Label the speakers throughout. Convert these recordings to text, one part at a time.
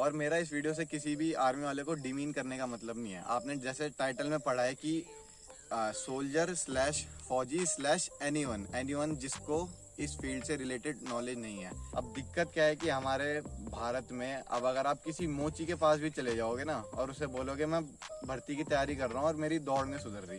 Speaker 1: और मेरा इस वीडियो से किसी भी आर्मी वाले को डिमीन करने का मतलब नहीं है। आपने जैसे टाइटल में पढ़ा है कि सोल्जर स्लैश फौजी स्लैश एनीवन जिसको इस फील्ड से रिलेटेड नॉलेज नहीं है। अब दिक्कत क्या है कि हमारे भारत में अब अगर आप किसी मोची के पास भी चले जाओगे ना और उसे बोलोगे मैं भर्ती की तैयारी कर रहा हूँ और मेरी दौड़ नहीं सुधर रही,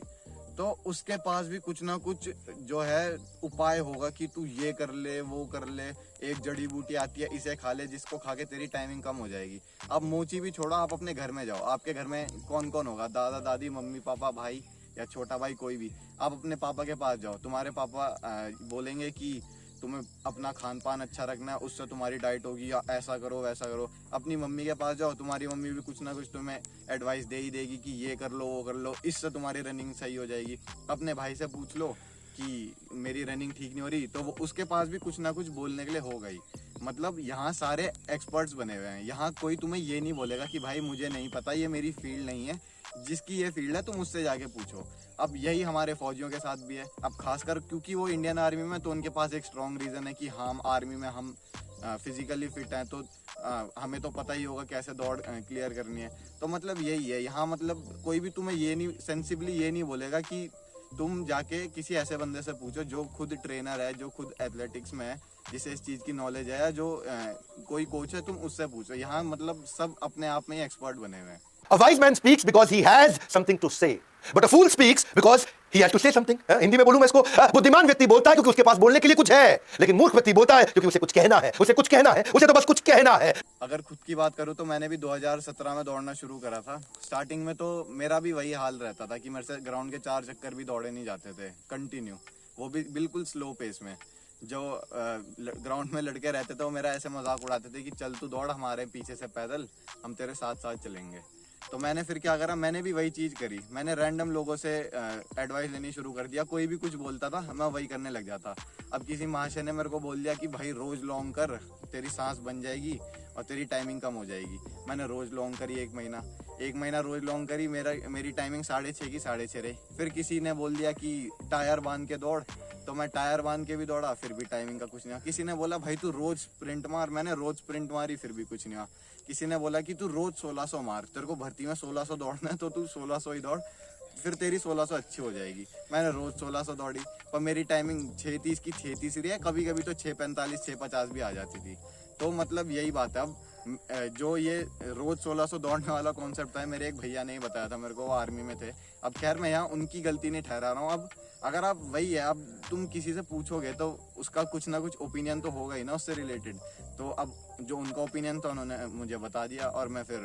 Speaker 1: तो उसके पास भी कुछ ना कुछ जो है उपाय होगा कि तू ये कर ले वो कर ले। एक जड़ी बूटी आती है, इसे खा ले, जिसको खा के तेरी टाइमिंग कम हो जाएगी। अब मोची भी छोड़ो, आप अपने घर में जाओ, आपके घर में कौन कौन होगा? दादा दादी, मम्मी पापा, भाई या छोटा भाई, कोई भी। आप अपने पापा के पास जाओ, तुम्हारे पापा बोलेंगे कि तुम्हें अपना खान पान अच्छा रखना है, उससे तुम्हारी डाइट होगी, या ऐसा करो वैसा करो। अपनी मम्मी के पास जाओ, तुम्हारी मम्मी भी कुछ ना कुछ तुम्हें एडवाइस दे ही देगी कि ये कर लो वो कर लो, इससे तुम्हारी रनिंग सही हो जाएगी। अपने भाई से पूछ लो कि मेरी रनिंग ठीक नहीं हो रही, तो वो उसके पास भी कुछ ना कुछ बोलने के लिए होगा ही। मतलब यहाँ सारे एक्सपर्ट्स बने हुए हैं। यहाँ कोई तुम्हें ये नहीं बोलेगा कि भाई मुझे नहीं पता, ये मेरी फील्ड नहीं है। जिसकी ये फील्ड है तुम उससे जाके पूछो। अब यही हमारे फौजियों के साथ भी है। अब खासकर क्योंकि वो इंडियन आर्मी में, तो उनके पास एक स्ट्रॉन्ग रीजन है कि हम आर्मी में हम फिजिकली फिट हैं, तो हमें तो पता ही होगा कैसे दौड़ क्लियर करनी है। तो मतलब यही है यहाँ। मतलब कोई भी तुम्हें ये नहीं सेंसिबली ये नहीं बोलेगा कि तुम जाके किसी ऐसे बंदे से पूछो जो खुद ट्रेनर है, जो खुद एथलेटिक्स में है, जिसे इस चीज की नॉलेज है, या जो कोई कोच है, तुम उससे पूछो। यहाँ मतलब सब अपने आप में ही एक्सपर्ट बने हुए हैं।
Speaker 2: A wise man speaks because he has something to say, but a fool speaks because he has to say something. Hindi में बोलूं मैं इसको, बुद्धिमान व्यक्ति बोलता है क्योंकि उसके पास बोलने के लिए कुछ है, लेकिन मूर्ख व्यक्ति बोलता है क्योंकि उसे कुछ कहना है। उसे कुछ कहना है, उसे तो बस कुछ कहना है।
Speaker 1: अगर खुद की बात करूं तो मैंने भी 2017 में दौड़ना शुरू करा था। स्टार्टिंग में तो मेरा भी वही हाल रहता था कि मेरे से ग्राउंड के 4 चक्कर भी दौड़े नहीं जाते थे कंटिन्यू, वो भी बिल्कुल स्लो पेस में। जो ग्राउंड में लड़के रहते थे वो मेरा ऐसे मजाक उड़ाते थे कि चल तू दौड़ हमारे पीछे से पैदल, हम तेरे साथ साथ चलेंगे। तो मैंने फिर क्या करा, मैंने भी वही चीज करी। मैंने रैंडम लोगों से एडवाइस लेनी शुरू कर दिया। कोई भी कुछ बोलता था मैं वही करने लग जाता। अब किसी महाशय ने मेरे को बोल दिया कि भाई रोज लॉन्ग कर, तेरी सांस बन जाएगी और तेरी टाइमिंग कम हो जाएगी। मैंने रोज लॉन्ग करी एक महीना रोज लॉन्ग करी, मेरी टाइमिंग 6:30 की 6:30 रही। फिर किसी ने बोल दिया कि टायर बांध के दौड़, तो मैं टायर बांध के भी दौड़ा, फिर भी टाइमिंग का कुछ नहीं हुआ। किसी ने बोला भाई तू रोज स्प्रिंट मार, मैंने रोज स्प्रिंट मारी, फिर भी कुछ नहीं हुआ। किसी ने बोला कि तू रोज 1600 मार, तेरे को भर्ती में 1600 दौड़ना है तो तू 1600 ही दौड़, फिर तेरी 1600 अच्छी हो जाएगी। मैंने रोज 1600 दौड़ी, पर मेरी टाइमिंग 6:30 की 6:30 रही है, कभी कभी तो 6:45 6:50 भी आ जाती थी। तो मतलब यही बात है। अब जो ये रोज 1600 दौड़ने वाला कॉन्सेप्ट था, मेरे एक भैया ने ही बताया था मेरे को, वो आर्मी में थे। अब खैर मैं यहाँ उनकी गलती नहीं ठहरा रहा हूँ। अब अगर आप वही है, अब तुम किसी से पूछोगे तो उसका कुछ ना कुछ ओपिनियन तो होगा ही ना उससे रिलेटेड। तो अब जो उनका ओपिनियन था उन्होंने मुझे बता दिया और मैं फिर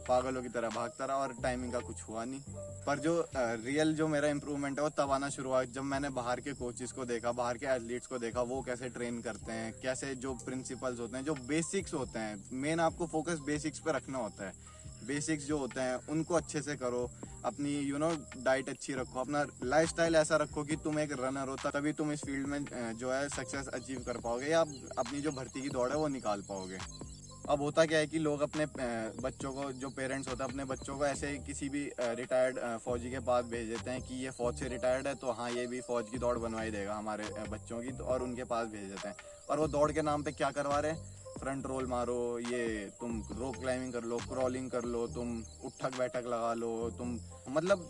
Speaker 1: पागलों की तरह भागता रहा और टाइमिंग का कुछ हुआ नहीं। पर जो रियल जो मेरा इंप्रूवमेंट है वो तब आना शुरू हुआ जब मैंने बाहर के कोचेस को देखा, बाहर के एथलीट्स को देखा, वो कैसे ट्रेन करते हैं, कैसे जो प्रिंसिपल्स होते हैं, जो बेसिक्स होते हैं। मेन आपको फोकस बेसिक्स पे रखना होता है। बेसिक्स जो होते हैं उनको अच्छे से करो, अपनी डाइट अच्छी रखो, अपना लाइफस्टाइल ऐसा रखो कि तुम एक रनर हो, तभी तुम इस फील्ड में जो है सक्सेस अचीव कर पाओगे, या अपनी जो भर्ती की दौड़ है वो निकाल पाओगे। अब होता क्या है कि लोग अपने बच्चों को, जो पेरेंट्स होते हैं, अपने बच्चों को ऐसे किसी भी रिटायर्ड फौजी के पास भेज देते हैं कि ये फौज से रिटायर्ड है तो हाँ ये भी फौज की दौड़ बनवाई देगा हमारे बच्चों की, तो और उनके पास भेज देते हैं। और वो दौड़ के नाम पे क्या करवा रहे हैं? फ्रंट रोल मारो, ये तुम रोप क्लाइंबिंग कर लो, क्रॉलिंग कर लो, तुम उठक बैठक लगा लो, तुम मतलब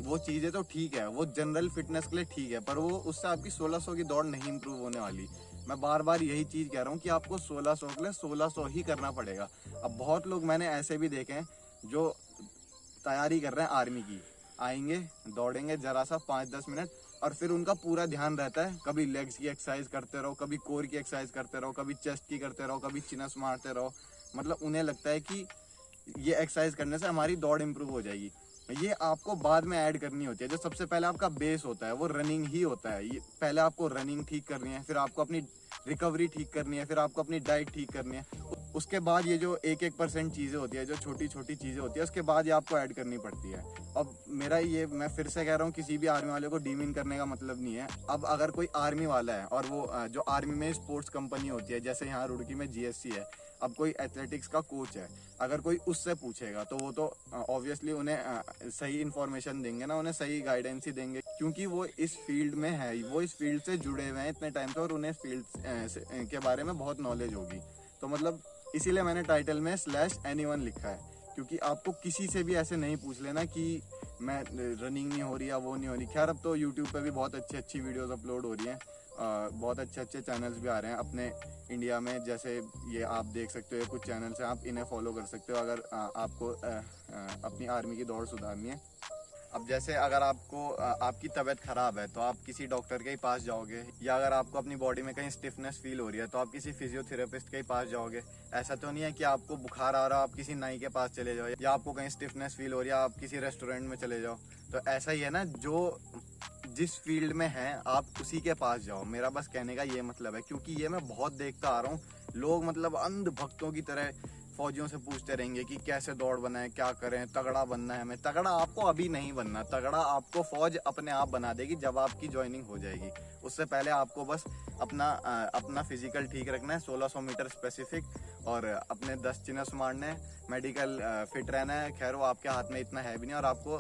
Speaker 1: वो चीज़ें तो ठीक है, वो जनरल फिटनेस के लिए ठीक है, पर वो उससे आपकी 1600 की दौड़ नहीं इंप्रूव होने वाली। मैं बार बार यही चीज़ कह रहा हूँ कि आपको 1600 के लिए 1600 ही करना पड़ेगा। अब बहुत लोग मैंने ऐसे भी देखे हैं जो तैयारी कर रहे हैं आर्मी की, आएंगे दौड़ेंगे जरा सा 5-10 मिनट और फिर उनका पूरा ध्यान रहता है कभी लेग्स की एक्सरसाइज करते रहो, कभी कोर की एक्सरसाइज करते रहो, कभी चेस्ट की करते रहो, कभी चिनस मारते रहो। मतलब उन्हें लगता है कि ये एक्सरसाइज करने से हमारी दौड़ इंप्रूव हो जाएगी। ये आपको बाद में ऐड करनी होती है। जो सबसे पहले आपका बेस होता है वो रनिंग ही होता है। ये पहले आपको रनिंग ठीक करनी है, फिर आपको अपनी रिकवरी ठीक करनी है, फिर आपको अपनी डाइट ठीक करनी है। उसके बाद ये जो 1% चीज़ें होती है, जो छोटी छोटी चीज़ें होती है, उसके बाद ये आपको ऐड करनी पड़ती है। अब मेरा ये, मैं फिर से कह रहा हूँ, किसी भी आर्मी वाले को डीमीन करने का मतलब नहीं है। अब अगर कोई आर्मी वाला है और वो जो आर्मी में स्पोर्ट्स कंपनी होती है, जैसे यहाँ रुड़की में जीएससी है, अब कोई एथलेटिक्स का कोच है, अगर कोई उससे पूछेगा तो वो तो ऑब्वियसली उन्हें सही इन्फॉर्मेशन देंगे ना, उन्हें सही गाइडेंस ही देंगे, क्योंकि वो इस फील्ड में है, वो इस फील्ड से जुड़े हुए हैं इतने टाइम से और उन्हें फील्ड के बारे में बहुत नॉलेज होगी। तो मतलब इसीलिए मैंने टाइटल में /anyone लिखा है, क्योंकि आपको किसी से भी ऐसे नहीं पूछ लेना कि मैं रनिंग नहीं हो रही या वो नहीं हो रही। खैर अब तो यूट्यूब पे भी बहुत अच्छी अच्छी वीडियोस अपलोड हो रही हैं, बहुत अच्छे अच्छे चैनल्स भी आ रहे हैं अपने इंडिया में, जैसे ये आप देख सकते हो, कुछ चैनल्स हैं, आप इन्हें फॉलो कर सकते हो अगर आपको अपनी आर्मी की दौड़ सुधारनी है। अब जैसे अगर आपको आपकी तबीयत ख़राब है तो आप किसी डॉक्टर के ही पास जाओगे, या अगर आपको अपनी बॉडी में कहीं स्टिफनेस फील हो रही है तो आप किसी फिजियोथेरेपिस्ट के ही पास जाओगे। ऐसा तो नहीं है कि आपको बुखार आ रहा है आप किसी नाई के पास चले जाओ, या आपको कहीं स्टिफनेस फील हो रही है आप किसी रेस्टोरेंट में चले जाओ। तो ऐसा ही है ना, जो जिस फील्ड में है आप उसी के पास जाओ। मेरा बस कहने का ये मतलब है, क्योंकि ये मैं बहुत देखता आ रहा हूँ, लोग मतलब अंध भक्तों की तरह फौजियों से पूछते रहेंगे कि कैसे दौड़ बनाए, क्या करें, तगड़ा बनना है हमें। तगड़ा आपको अभी नहीं बनना, तगड़ा आपको फौज अपने आप बना देगी जब आपकी ज्वाइनिंग हो जाएगी। उससे पहले आपको बस अपना फिजिकल ठीक रखना है, 1600 मीटर स्पेसिफिक, और अपने 10 चिनस मारने हैं, मेडिकल फिट रहना है। खैर वो आपके हाथ में इतना है भी नहीं, और आपको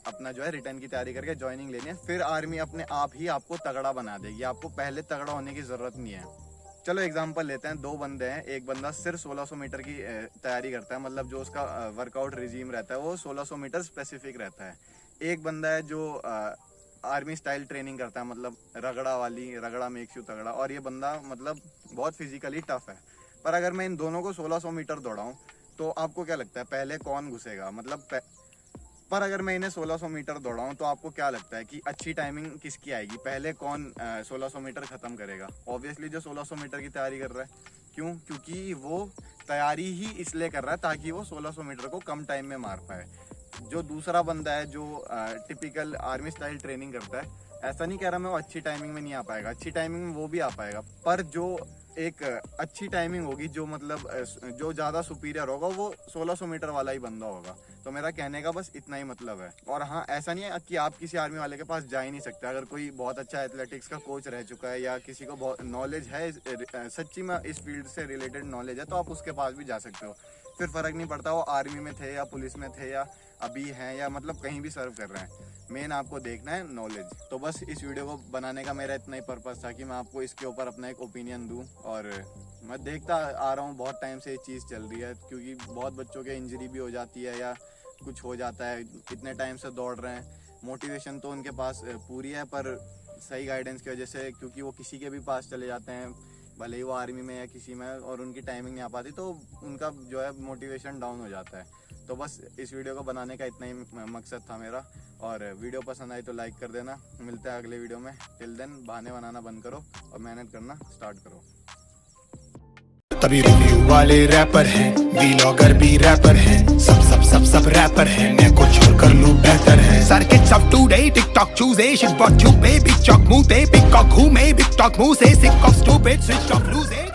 Speaker 1: अपना जो है रिटर्न की तैयारी करके ज्वाइनिंग लेनी है। फिर आर्मी अपने आप ही आपको तगड़ा बना देगी, आपको पहले तगड़ा होने की ज़रूरत नहीं है। चलो एग्जांपल लेते हैं, 2 बंदे हैं, एक बंदा सिर्फ 1600 मीटर की तैयारी करता है, मतलब जो उसका वर्कआउट रिजीम रहता है वो 1600 मीटर स्पेसिफिक रहता है। एक बंदा है जो आर्मी स्टाइल ट्रेनिंग करता है, मतलब रगड़ा मेक्स यू तगड़ा, और ये बंदा मतलब बहुत फिजिकली टफ है। पर अगर मैं इन दोनों को 1600 मीटर दौड़ाऊँ तो आपको क्या लगता है पहले कौन घुसेगा? मतलब पर अगर मैं इन्हें 1600 मीटर दौड़ाऊं तो आपको क्या लगता है कि अच्छी टाइमिंग किसकी आएगी? पहले कौन 1600 मीटर खत्म करेगा? ऑब्वियसली जो 1600 मीटर की तैयारी कर रहा है। क्यों? क्योंकि वो तैयारी ही इसलिए कर रहा है ताकि वो 1600 मीटर को कम टाइम में मार पाए। जो दूसरा बंदा है जो टिपिकल आर्मी स्टाइल ट्रेनिंग करता है, ऐसा नहीं कह रहा मैं वो अच्छी टाइमिंग में नहीं आ पाएगा, अच्छी टाइमिंग में वो भी आ पाएगा, पर जो एक अच्छी टाइमिंग होगी, जो मतलब जो ज़्यादा सुपीरियर होगा वो 1600 मीटर वाला ही बंदा होगा। तो मेरा कहने का बस इतना ही मतलब है। और हाँ, ऐसा नहीं है कि आप किसी आर्मी वाले के पास जा ही नहीं सकते। अगर कोई बहुत अच्छा एथलेटिक्स का कोच रह चुका है या किसी को बहुत नॉलेज है, सच्ची में इस फील्ड से रिलेटेड नॉलेज है, तो आप उसके पास भी जा सकते हो। फिर फ़र्क नहीं पड़ता वो आर्मी में थे या पुलिस में थे या अभी हैं या मतलब कहीं भी सर्व कर रहे हैं। मेन आपको देखना है नॉलेज। तो बस इस वीडियो को बनाने का मेरा इतना ही पर्पस था कि मैं आपको इसके ऊपर अपना एक ओपिनियन दूं। और मैं देखता आ रहा हूँ बहुत टाइम से ये चीज़ चल रही है, क्योंकि बहुत बच्चों के इंजरी भी हो जाती है या कुछ हो जाता है, इतने टाइम से दौड़ रहे हैं। मोटिवेशन तो उनके पास पूरी है, पर सही गाइडेंस की वजह से, क्योंकि वो किसी के भी पास चले जाते हैं, भले ही वो आर्मी में या किसी में, और उनकी टाइमिंग नहीं आ पाती, तो उनका जो है मोटिवेशन डाउन हो जाता है। तो बस इस वीडियो को बनाने का इतना ही मकसद था मेरा। और वीडियो पसंद आई तो लाइक कर देना। मिलते हैं अगले वीडियो में। टिल देन बहाने बनाना बंद करो और मेहनत करना स्टार्ट करो।
Speaker 3: तभी रिव्यू वाले रैपर हैं, व्लॉगर भी रैपर हैं, सब रैपर हैं, मैं कुछ और कर लूं बेहतर है। सारे किड्स ऑफ टुडे टिकटॉक चूजे, शिट बॉट चुपे, बिग चॉक मुंह पे, बिग कॉक घूमे, बिग टॉक मुंह से, sick of stupid, switch off लूजे।